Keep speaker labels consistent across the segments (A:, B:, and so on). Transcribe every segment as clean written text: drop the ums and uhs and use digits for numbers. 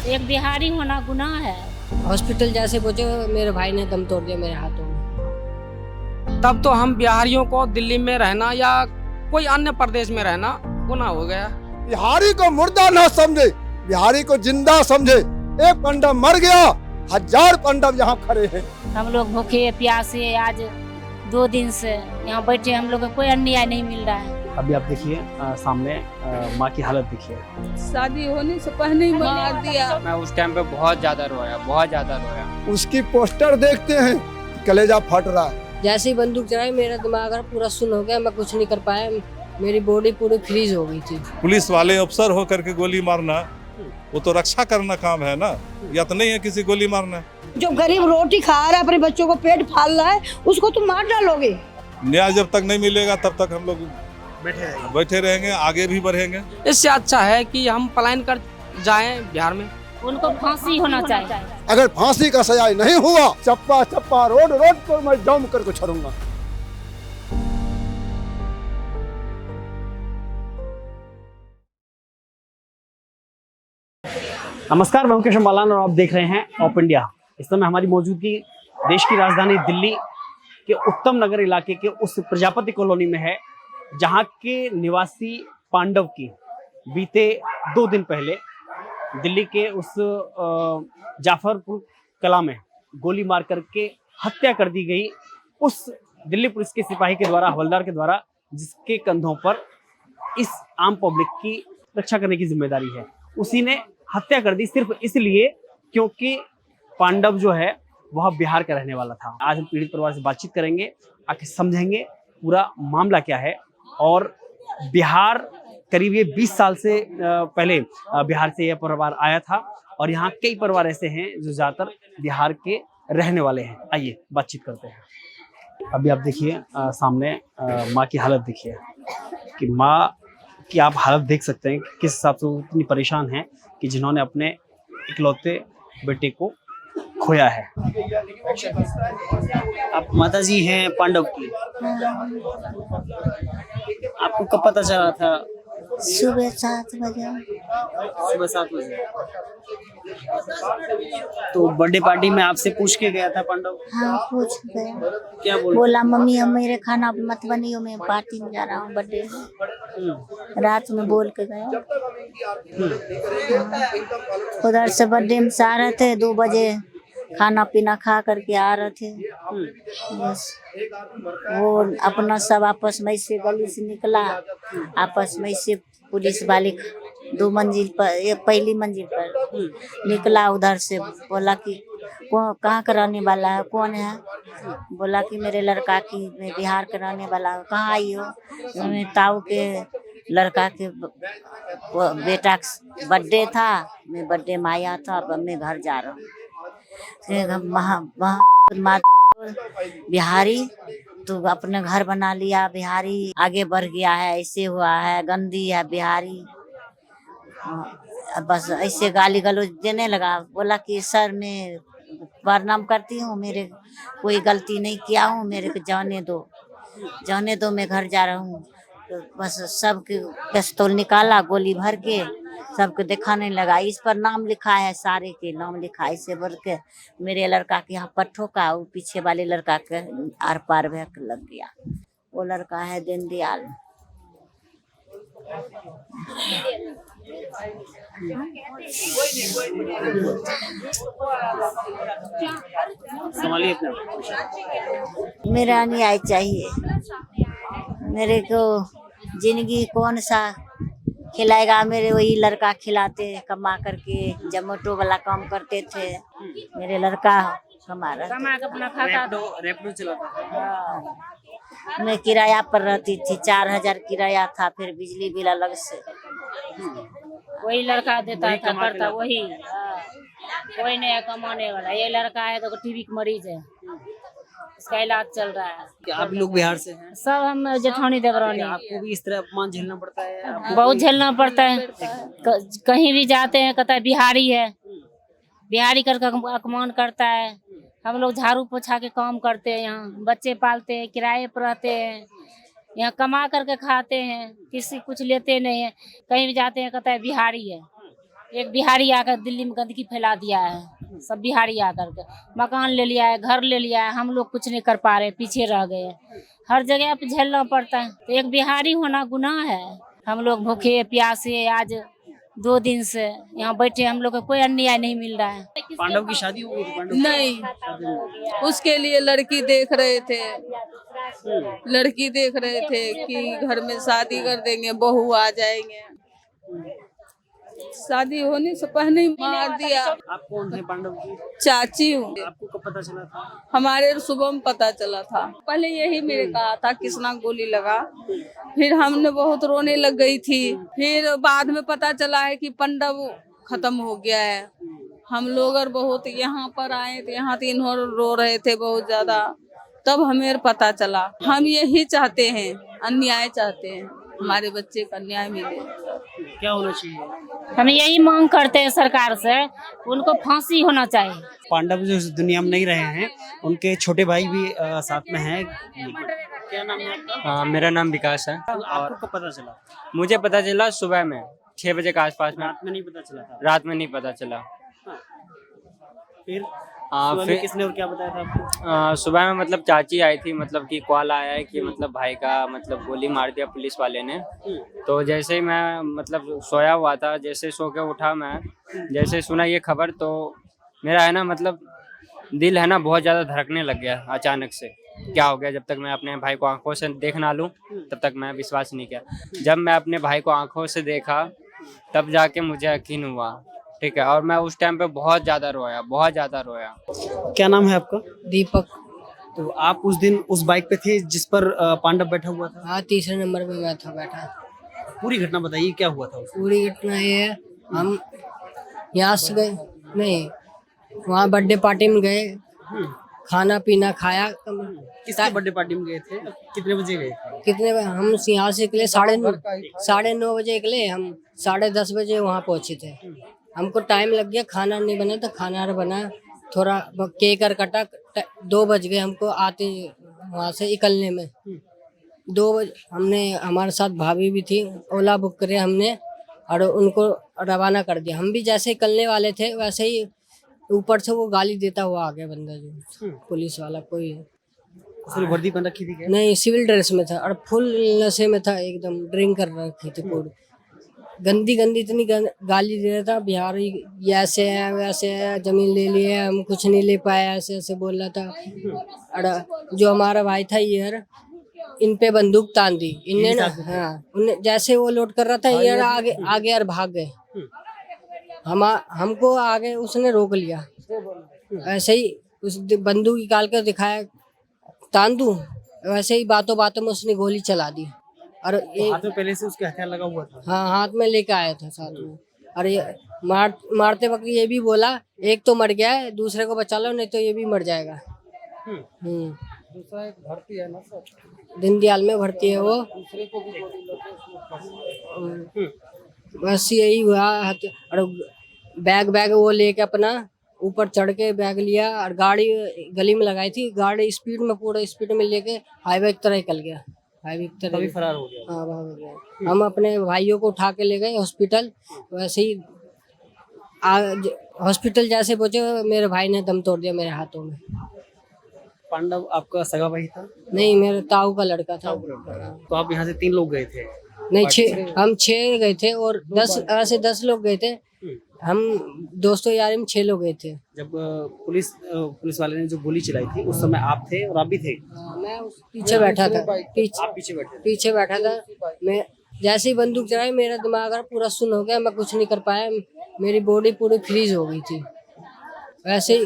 A: एक बिहारी होना गुनाह है।
B: हॉस्पिटल जैसे पहुंचे मेरे भाई ने दम तोड़ दिया मेरे हाथों में।
C: तब तो हम बिहारियों को दिल्ली में रहना या कोई अन्य प्रदेश में रहना गुनाह हो गया।
D: बिहारी को मुर्दा ना समझे, बिहारी को जिंदा समझे। एक पंडा मर गया, 1000 पंडव यहाँ खड़े हैं।
A: हम लोग भूखे प्यासे आज 2 दिन से यहाँ बैठे, हम लोग को कोई अन्याय नहीं मिल रहा है।
E: अभी आप देखिए सामने माँ की हालत देखिए।
F: शादी होने से पहले ही मार दिया।
C: मैं उस टाइम पे बहुत ज्यादा रोया।
D: उसकी पोस्टर देखते हैं, कलेजा फट रहा है।
B: जैसे ही बंदूक चलाई मेरा दिमाग पूरा सुन्न हो गया, मैं कुछ नहीं कर पाया, मेरी बॉडी पूरी फ्रीज हो गई थी।
G: पुलिस वाले अफसर हो करके गोली मारना, वो तो रक्षा करना काम है ना, या तो नहीं है किसी गोली मारना।
F: जो गरीब रोटी खा रहा है, अपने बच्चों को पेट पाल रहा है, उसको तुम मार डालोगे।
G: न्याय जब तक नहीं मिलेगा तब तक हम लोग बैठे रहेंगे, आगे भी बढ़ेंगे।
C: इससे अच्छा है कि हम पलायन कर जाएं बिहार में।
A: उनको फांसी होना चाहिए।
D: अगर फांसी का सजा नहीं हुआ, चप्पा चप्पा रोड रोड पर मैं दम करके छोड़ूंगा।
E: नमस्कार, मैं मुकेश अम्बालान और आप देख रहे हैं ऑप इंडिया। इस समय हमारी मौजूदगी देश की राजधानी दिल्ली के उत्तम नगर इलाके के उस प्रजापति कॉलोनी में है, जहां के निवासी पांडव की बीते 2 दिन पहले दिल्ली के उस जाफरपुर कला में गोली मार करके हत्या कर दी गई। उस दिल्ली पुलिस के सिपाही के द्वारा, हवलदार के द्वारा, जिसके कंधों पर इस आम पब्लिक की रक्षा करने की जिम्मेदारी है, उसी ने हत्या कर दी सिर्फ इसलिए क्योंकि पांडव जो है वह बिहार का रहने वाला था। आज हम पीड़ित परिवार से बातचीत करेंगे, आखिर समझेंगे पूरा मामला क्या है। और बिहार करीब ये 20 साल से पहले बिहार से यह परिवार आया था और यहाँ कई परिवार ऐसे हैं जो ज्यादातर बिहार के रहने वाले हैं। आइए बातचीत करते हैं। अभी आप देखिए सामने माँ की हालत देखिए कि माँ की आप हालत देख सकते हैं कि किस हिसाब से वो इतनी परेशान है कि जिन्होंने अपने इकलौते बेटे को खोया है। आप माता जी हैं पांडव की, आपको कब पता चला था?
H: सुबह 7 बजे।
E: सुबह 7 बजे। तो बर्थडे पार्टी में आपसे पूछ के गया था पांडव?
H: हाँ, पूछ गया।
E: क्या
H: बोला मम्मी हम मेरे खाना मत बनियो, मैं पार्टी में जा रहा हूँ बर्थडे में। रात में बोल के गया। उधर से बर्थडे में से आ रहे थे, 2 बजे खाना पीना खा करके आ रहे थे। बस वो अपना सब आपस में से गली से निकला, आपस में से पुलिस वाले 2 मंजिल पर, पहली मंजिल पर निकला। उधर से बोला कि कहाँ का रहने वाला है, कौन है? बोला कि मेरे लड़का की, मैं बिहार का रहने वाला हूँ। कहाँ आई हो? मैं ताऊ के लड़का के बेटा का बर्थडे था, मैं बर्थडे में आया था, अब मैं घर जा रहा हूँ। बिहारी तो अपने घर बना लिया, बिहारी आगे बढ़ गया है, ऐसे हुआ है, गंदी है बिहारी। बस ऐसे गाली गलौज देने लगा। बोला कि सर मैं प्रणाम करती हूँ, मेरे कोई गलती नहीं किया हूँ, मेरे को जाने दो, मैं घर जा रहा हूँ। तो बस सबके पिस्तौल निकाला, गोली भर के सबको दिखाने लगा। इस पर नाम लिखा है, सारे के नाम लिखा है। इसे बढ़ के मेरे लड़का के यहाँ पट्ठों का, वो पीछे वाले लड़का के आर पार लग गया। वो लड़का है दीनदयाल।
E: संभालिए।
H: मेरा न्याय चाहिए। मेरे को जिंदगी कौन सा खिलाएगा? मेरे वही लड़का खिलाते, कमा करके जोमेटो वाला काम करते थे। मेरे लड़का कमा
A: अपना खाता था।
E: रैपिडो चलाता था।
H: मैं किराया पर रहती थी, 4000 किराया था, फिर बिजली बिल अलग से।
A: वही लड़का देता था, करता वही। कोई नहीं है कमाने वाला। ये लड़का है तो टीबी का मरीज है, इसका इलाज चल रहा है।
E: आप लोग बिहार से हैं?
A: सब हम जेठानी देवरानी।
E: आपको भी इस तरह अपमान झेलना पड़ता है?
A: बहुत झेलना पड़ता है। कहीं भी जाते हैं कहता है बिहारी है, बिहारी करके अपमान करता है। हम लोग झाड़ू पोछा के काम करते हैं, यहाँ बच्चे पालते हैं, किराए पर रहते हैं, यहाँ कमा करके खाते हैं, किसी कुछ लेते नहीं है। कहीं भी जाते हैं कहता है बिहारी है। एक बिहारी आकर दिल्ली में गंदगी फैला दिया है, सब बिहारी आकर के मकान ले लिया है, घर ले लिया है, हम लोग कुछ नहीं कर पा रहे, पीछे रह गए। हर जगह पे झेलना पड़ता है, तो एक बिहारी होना गुनाह है। हम लोग भूखे प्यासे आज 2 दिन से यहाँ बैठे, हम लोग को कोई अन्याय नहीं मिल रहा है।
E: पांडव की शादी हो गई थी? पांडव
I: नहीं, उसके लिए लड़की देख रहे थे, लड़की देख रहे थे कि घर में शादी कर देंगे, बहू आ जाएंगे। शादी होने से पहले ही मार दिया।
E: आप कौन थे पांडव की?
I: चाची हूँ।
E: आपको कब पता चला था?
I: हमारे सुबह में पता चला था। पहले यही मेरे कहा था किसना गोली लगा, फिर हमने बहुत रोने लग गई थी। फिर बाद में पता चला है कि पांडव खत्म हो गया है। हम लोग और बहुत यहाँ पर आए थे, यहाँ 3 और रो रहे थे बहुत ज्यादा, तब हमें पता चला। हम यही चाहते हैं, अन्याय चाहते हैं, हमारे बच्चे का न्याय मिले।
E: क्या होना चाहिए?
A: हम यही मांग करते हैं सरकार से, उनको फांसी होना चाहिए।
E: पांडव जो इस दुनिया में नहीं रहे हैं, उनके छोटे भाई भी साथ में हैं। क्या नाम है आपका?
J: मेरा नाम विकास है।
E: आपको कब पता चला?
J: मुझे पता चला सुबह में 6 बजे के आसपास में।
E: रात में नहीं पता चला था?
J: रात में नहीं पता चला।
E: फिर
J: फिर
E: फिर किसने और क्या बताया था आपको?
J: सुबह में मतलब चाची आई थी, मतलब कि कॉल आया है कि मतलब भाई का मतलब गोली मार दिया पुलिस वाले ने। तो जैसे ही मैं मतलब सोया हुआ था, जैसे सो के उठा मैं, जैसे सुना ये खबर तो मेरा है ना मतलब दिल है ना बहुत ज़्यादा धड़कने लग गया अचानक से। क्या हो गया, जब तक मैं अपने भाई को आंखों से देख ना लूँ तब तक मैं विश्वास नहीं किया। जब मैं अपने भाई को आंखों से देखा तब जाके मुझे यकीन हुआ, ठीक है। और मैं उस टाइम पे बहुत ज़्यादा रोया, बहुत ज़्यादा रोया।
E: क्या नाम है आपका?
B: दीपक।
E: तो आप उस दिन उस बाइक पे थे जिस पर पांडव बैठा हुआ था?
B: हाँ, 3रे नंबर पे मैं था बैठा।
E: पूरी घटना बताइए, क्या हुआ था उसमें?
B: पूरी घटना ये है, हम यहाँ से गए, नहीं वहाँ बर्थडे पार्टी में गए, खाना पीना खाया।
E: किसके बर्थडे पार्टी में गए थे? कितने बजे गए थे?
B: कितने बजे? हम यहाँ से निकले 9:30 बजे निकले, हम 10:30 बजे वहाँ पहुँचे थे। हमको टाइम लग गया, खाना नहीं बना तो खाना बना, थोड़ा केक कटा, 2 बज गए हमको आते वहाँ से निकलने में। 2 बजे हमने, हमारे साथ भाभी भी थी, ओला बुक करे हमने और उनको रवाना कर दिया। हम भी जैसे निकलने वाले थे वैसे ही ऊपर से वो गाली देता हुआ आ गया बंदा, जो पुलिस वाला। कोई
E: उसने वर्दी पहन रखी थी क्या?
B: नहीं, सिविल ड्रेस में था और फुल नशे में था, एकदम ड्रिंक कर रखी थी पूरी। गंदी इतनी गाली दे रहा था, बिहारी ऐसे है वैसे है, जमीन ले ली है, हम कुछ नहीं ले पाए, ऐसे ऐसे बोल रहा था। और जो हमारा भाई था यार, इन पे बंदूक तान दी इनने ना। हाँ, उन्हें जैसे वो लोड कर रहा था यार, आगे और भाग गए। हमको आगे उसने रोक लिया, ऐसे ही उस बंदूक निकाल कर दिखाया, तान दूं, वैसे ही बातों में उसने गोली चला दी। और
E: तो हाथ में पहले से उसके हथियार लगा हुआ था?
B: हाँ, हाथ में लेके आया था साथ में। और ये मारते वक्त ये भी बोला, एक तो मर गया है, दूसरे को बचा लो नहीं तो ये भी मर जाएगा।
C: दूसरा एक भर्ती है ना सर,
B: दीनदयाल में भर्ती है वो। बस यही हुआ। और बैग वो लेके अपना ऊपर चढ़ के बैग लिया और गाड़ी गली में लगाई थी, गाड़ी स्पीड में, पूरा स्पीड में लेके हाईवे की तरह निकल गया। हाईवे की तरह
E: फरार हो गया।
B: हाँ, भाग गया। हम अपने भाइयों को उठा के ले गए हॉस्पिटल। वैसे ही हॉस्पिटल जैसे पहुंचे, मेरे भाई ने दम तोड़ दिया मेरे हाथों में।
E: पांडव आपका सगा भाई था?
B: नहीं, मेरे ताऊ का लड़का था।
E: तो आप यहाँ से 3 लोग गए थे?
B: नहीं, हम 6 गए थे और 10 लोग गए थे। हम दोस्तों यारी में 6 लोग गए थे।
E: जब पुलिस वाले ने जो गोली चलाई थी उस समय आप थे और आप भी थे?
B: मैं पीछे बैठा था।
E: आप पीछे
B: बैठा था। मैं जैसे ही बंदूक चलाई, मेरा दिमाग पूरा सुन्न हो गया, मैं कुछ नहीं कर पाया, मेरी बॉडी पूरी फ्रीज हो गई थी। वैसे ही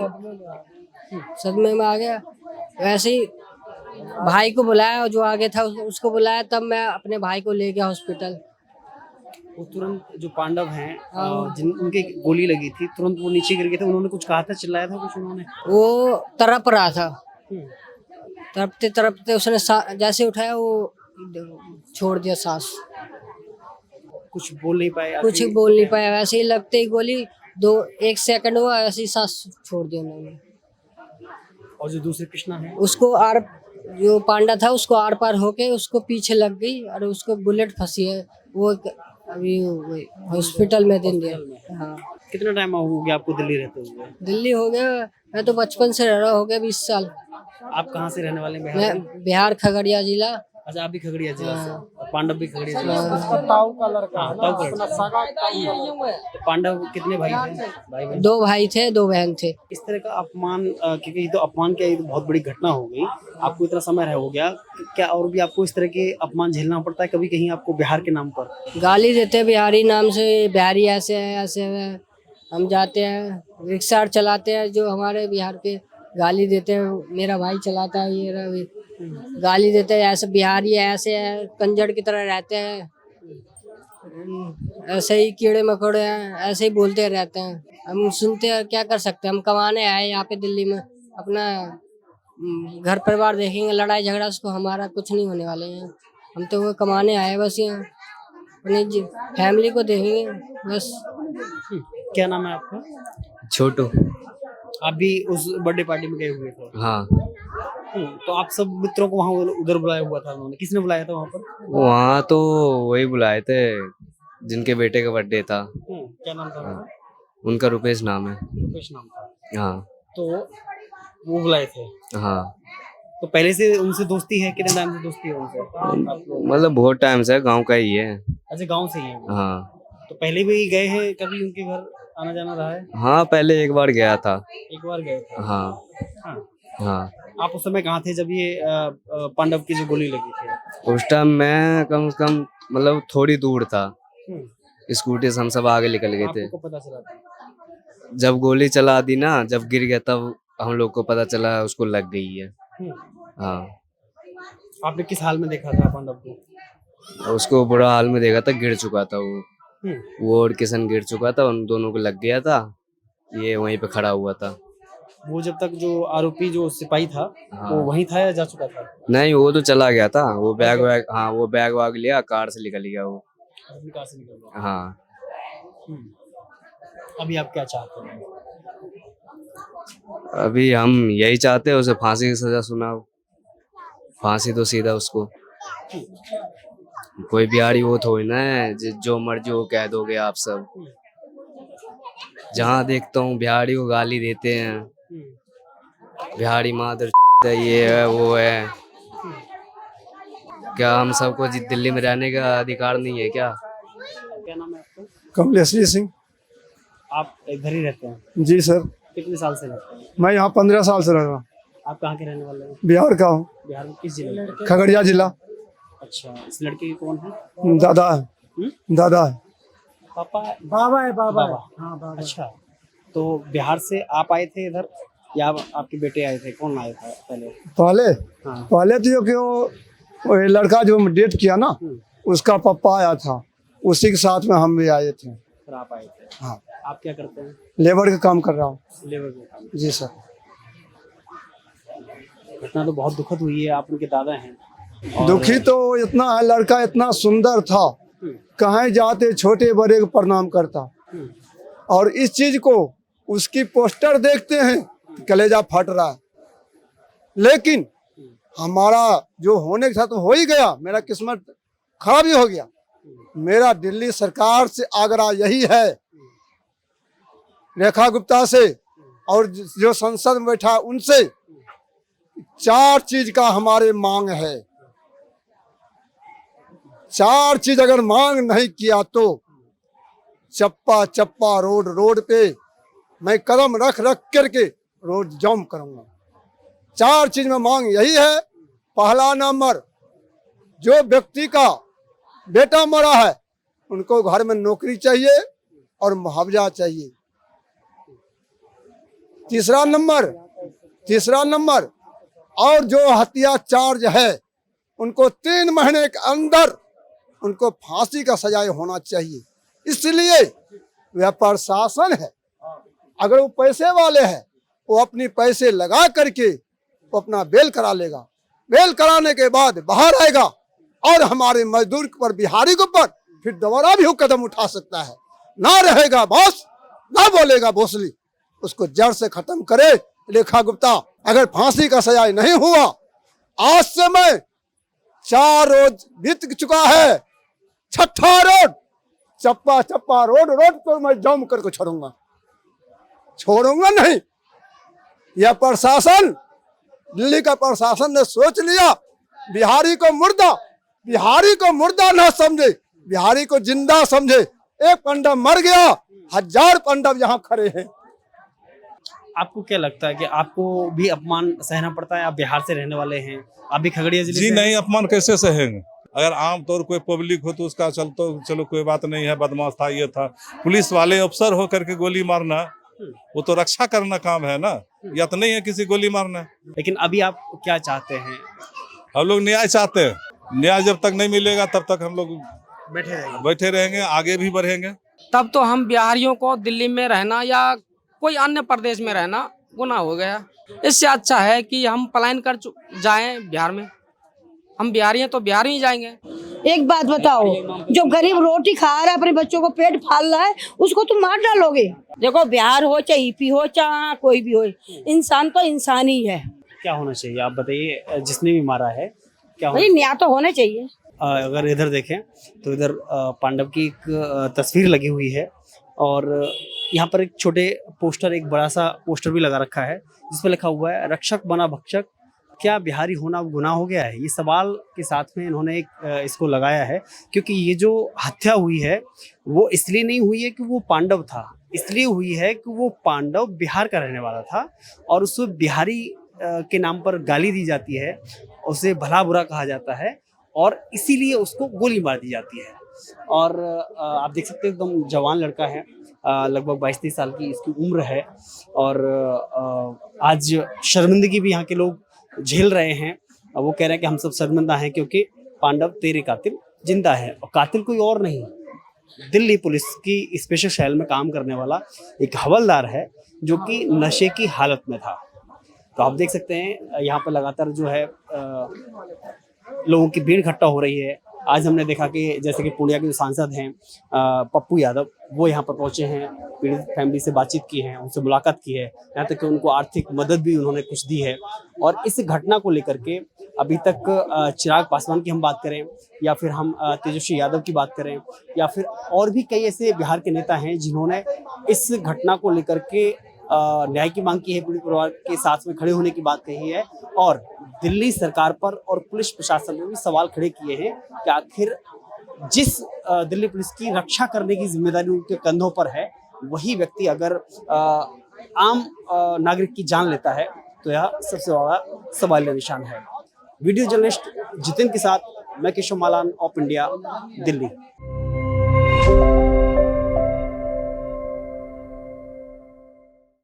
B: सदमे में आ गया। वैसे ही भाई को बुलाया, जो आगे था उसको बुलाया, तब मैं अपने भाई को ले गया हॉस्पिटल।
E: वो तुरंत जो पांडव हैं जिन उनके गोली लगी थी, तुरंत वो नीचे गिर गए थे। उन्होंने कुछ कहा था, चिल्लाया था कुछ उन्होंने?
B: वो तड़प रहा था, तड़पते उसने जैसे उठाया वो छोड़ दिया सांस।
E: कुछ बोल नहीं पाया?
B: कुछ बोल नहीं पाया। वैसे ही लगते ही गोली 1 सेकंड हुआ, ऐसे ही सांस छोड़ दिया उन्होंने।
E: और जो दूसरे कृष्णा है,
B: उसको जो पांडा था उसको आर पार होके उसको पीछे लग गई और उसको बुलेट फंसी है। वो अभी हॉस्पिटल में दिल्ली। हाँ।
E: कितना टाइम हो गया आपको दिल्ली रहते हुए?
B: दिल्ली हो गया, मैं तो बचपन से रह रहा, हो गया 20 साल।
E: आप कहाँ से रहने वाले हैं?
B: मैं बिहार खगड़िया जिला।
E: अच्छा, आप भी खगड़िया जिला से? और पांडव भी खगड़िया जिला से?
B: हाँ।
E: ताऊ का लड़का। तो पांडव कितने भाई थे? भाई बहन?
B: 2 भाई थे, 2 बहन थे।
E: इस तरह का अपमान, क्योंकि ये तो अपमान क्या, ये तो बहुत बड़ी घटना हो गई। आपको इतना समय रह हो गया, क्या और भी आपको इस तरह के अपमान झेलना पड़ता है कभी कहीं आपको बिहार के नाम पर?
B: गाली देते बिहारी नाम से, बिहारी ऐसे है ऐसे है। हम जाते हैं रिक्शा चलाते हैं, जो हमारे बिहार के गाली देते हैं। मेरा भाई चलाता है, ये रवि, गाली देते हैं ऐसे बिहारी ऐसे है, कंजर की तरह रहते हैं, ऐसे ही कीड़े मकोड़े हैं, ऐसे ही बोलते रहते हैं। हम सुनते हैं, क्या कर सकते हैं। हम कमाने आए यहाँ पे दिल्ली में, अपना घर परिवार देखेंगे। लड़ाई झगड़ा उसको हमारा कुछ नहीं होने वाले हैं। हम तो वो कमाने आए बस, यहाँ अपनी फैमिली को देखेंगे बस।
E: क्या नाम है आपका?
J: छोटू।
E: आप भी उस बर्थडे पार्टी में गए हुए थे?
J: हाँ।
E: तो आप सब मित्रों को वहाँ उधर बुलाया हुआ था उन्होंने? किसने बुलाया था वहाँ पर?
J: वहाँ तो वही बुलाए थे जिनके बेटे का बर्थडे था।
E: क्या नाम था उनका?
J: उनका रुपेश नाम है।
E: रुपेश नाम था।
J: हाँ।
E: तो वो बुलाए थे?
J: हाँ।
E: तो पहले से उनसे दोस्ती है? कितने टाइम से दोस्ती है उनसे?
J: मतलब बहुत टाइम से, गांव का ही है।
E: अच्छा, गांव से ही है वो?
J: हाँ।
E: तो पहले भी गए हैं कभी उनके घर, आना जाना रहा है?
J: हाँ, पहले एक बार गया था।
E: एक बार गए थे?
J: हाँ।
E: हाँ।
J: हाँ।
E: आप उस समय कहाँ थे जब ये पांडव की जो गोली लगी थी?
J: उस टाइम मैं कम से कम मतलब थोड़ी दूर था, स्कूटी से हम सब आगे निकल गए थे।
E: आपको पता चला था?
J: जब गोली चला दी ना, जब गिर गया तब हम लोग को पता चला उसको लग गई है। हाँ।
E: आपने किस हाल में देखा था पांडव को?
J: उसको बुरा हाल में देखा था, गिर चुका था वो और किशन गिर चुका था, उन दोनों को लग गया था। ये वहीं पे खड़ा हुआ था।
E: वो जब तक जो आरोपी जो सिपाही था,
J: हाँ।
E: वो वहीं था या जा चुका था?
J: नहीं, वो तो चला गया था। वो बैग वैग, हाँ, वो बैग वैग लिया, कार से निकल गया वो।
E: अपनी कार से निकल गया?
J: हाँ।
E: अभी आप क्या चाहते हैं?
J: अभी हम यही चाहते हैं उसे फांसी की सजा सुनाओ। फांसी तो सीधा उसको। कोई बिहारी वो थोड़ी ना है जो मर्जी वो कह दोगे आप सब। जहाँ देखता हूँ बिहारी को गाली देते हैं, बिहारी मादर ये है वो है। क्या हम सबको दिल्ली में रहने का अधिकार नहीं है क्या?
E: क्या नाम है आपका?
D: कमलेश्वरी सिंह।
E: आप इधर ही रहते हैं?
D: जी सर।
E: कितने साल से रहते हैं?
D: मैं यहाँ 15 साल से रह रहा हूँ।
E: आप कहाँ के रहने वाले हैं?
D: बिहार का हूँ।
E: बिहार में किस जिले में?
D: खगड़िया जिला।
E: अच्छा, इस लड़के कौन है?
D: दादा है। दादा है।
E: पापा?
F: बाबा है, बाबा है।
E: हाँ, बाबा। अच्छा, तो बिहार से आप आए थे इधर या आपके बेटे आए थे? कौन आए थे पहले?
D: हाँ। पहले तो क्यों लड़का जो डेट किया ना, उसका पापा आया था, उसी के साथ में हम भी आए थे।
E: फिर आप आए थे?
D: हाँ।
E: आप क्या करते हैं?
D: लेबर का काम कर रहा हूँ।
E: लेबर का काम?
D: जी सर।
E: घटना तो बहुत दुखद हुई है। आप उनके दादा हैं।
D: दुखी तो इतना है, लड़का इतना सुंदर था, कहीं जाते छोटे बड़े को प्रणाम करता। और इस चीज को उसकी पोस्टर देखते हैं कलेजा फट रहा है। लेकिन हमारा जो होने का था तो हो ही गया, मेरा किस्मत खराब ही हो गया। मेरा दिल्ली सरकार से आग्रह यही है, रेखा गुप्ता से और जो संसद में बैठा उनसे, 4 चीज का हमारे मांग है। 4 चीज अगर मांग नहीं किया तो चप्पा चप्पा रोड पे मैं कदम रख करके रोड जाम करूंगा। 4 चीज में मांग यही है। पहला नंबर, जो व्यक्ति का बेटा मरा है उनको घर में नौकरी चाहिए और मुआवजा चाहिए। तीसरा नंबर और जो हत्या चार्ज है उनको 3 महीने के अंदर उनको फांसी का सजाए होना चाहिए। इसलिए वह प्रशासन है, अगर वो पैसे वाले हैं वो अपनी पैसे लगा करके वो अपना बेल करा लेगा। बेल कराने के बाद बाहर आएगा और हमारे मजदूर पर, बिहारी के ऊपर फिर दोबारा भी वो कदम उठा सकता है। ना रहेगा बॉस, ना बोलेगा भोसली, उसको जड़ से खत्म करे रेखा गुप्ता। अगर फांसी का सजाए नहीं हुआ, आज से मैं 4 रोज बीत चुका है, 6ठा रोज चप्पा चप्पा रोड रोड पर मैं जाम करके छोड़ूंगा नहीं। यह प्रशासन, दिल्ली का प्रशासन ने सोच लिया, बिहारी को मुर्दा न समझे, बिहारी को जिंदा समझे। एक पंडव मर गया, 1000 पंडव यहाँ खड़े हैं।
E: आपको क्या लगता है कि आपको भी अपमान सहना पड़ता है? आप बिहार से रहने वाले हैं, आप भी खगड़िया जिले
G: जी
E: से
G: नहीं, अपमान कैसे सहेंगे? अगर आम तौर कोई पब्लिक हो तो उसका चलो कोई बात नहीं है, बदमाश था, ये था। पुलिस वाले अफसर हो करके गोली मारना, वो तो रक्षा करना काम है ना, या तो नहीं है किसी गोली मारना।
E: लेकिन अभी आप क्या चाहते हैं?
G: हम लोग न्याय चाहते हैं। न्याय जब तक नहीं मिलेगा तब तक हम लोग बैठे रहेंगे, आगे भी बढ़ेंगे।
C: तब तो हम बिहारियों को दिल्ली में रहना या कोई अन्य प्रदेश में रहना गुनाह हो गया। इससे अच्छा है कि हम पलायन कर जाएं बिहार में। हम बिहारी हैं तो बिहार ही जाएंगे।
F: एक बात बताओ, जो गरीब रोटी खा रहा है, अपने बच्चों को पेट फाल रहा है, उसको तुम मार डालोगे? देखो, बिहार हो चाहे यूपी हो चाहे कोई भी हो, इंसान तो इंसान ही है।
E: क्या होना चाहिए आप बताइए? जिसने भी मारा है क्या
F: भाई न्याय तो होना चाहिए।
E: अगर इधर देखें तो इधर पांडव की एक तस्वीर लगी हुई है और यहाँ पर एक छोटे पोस्टर, एक बड़ा सा पोस्टर भी लगा रखा है जिसमें लिखा हुआ है रक्षक बना भक्षक, क्या बिहारी होना गुनाह हो गया है? ये सवाल के साथ में इन्होंने एक इसको लगाया है, क्योंकि ये जो हत्या हुई है वो इसलिए नहीं हुई है कि वो पांडव था, इसलिए हुई है कि वो पांडव बिहार का रहने वाला था और उसको बिहारी के नाम पर गाली दी जाती है, उसे भला बुरा कहा जाता है और इसीलिए उसको गोली मार दी जाती है। और आप देख सकते हैं एकदम जवान लड़का है, लगभग 22-23 साल की इसकी उम्र है और आज शर्मिंदगी भी यहाँ के लोग झेल रहे हैं। वो कह रहे हैं कि हम सब शर्मिंदा हैं क्योंकि पांडव तेरे कातिल जिंदा है, और कातिल कोई और नहीं, दिल्ली पुलिस की स्पेशल सेल में काम करने वाला एक हवलदार है जो कि नशे की हालत में था। तो आप देख सकते हैं यहाँ पर लगातार जो है लोगों की भीड़ इकट्ठा हो रही है। आज हमने देखा कि जैसे कि पूर्णिया के जो सांसद हैं पप्पू यादव, वो यहाँ पर पहुंचे हैं, पीड़ित फैमिली से बातचीत की है, उनसे मुलाकात की है, यहाँ तक कि उनको आर्थिक मदद भी उन्होंने कुछ दी है। और इस घटना को लेकर के अभी तक चिराग पासवान की हम बात करें या फिर हम तेजस्वी यादव की बात करें या फिर और भी कई ऐसे बिहार के नेता हैं जिन्होंने इस घटना को लेकर के न्याय की मांग की है, पीड़ित परिवार के साथ में खड़े होने की बात कही है और दिल्ली सरकार पर और पुलिस प्रशासन ने भी सवाल खड़े किए हैं कि आखिर जिस दिल्ली पुलिस की रक्षा करने की जिम्मेदारी उनके कंधों पर है, वही व्यक्ति अगर आम नागरिक की जान लेता है तो यह सबसे बड़ा सवालिया निशान है। वीडियो जर्नलिस्ट जितिन के साथ मैं Keshav Malan, of India, Delhi.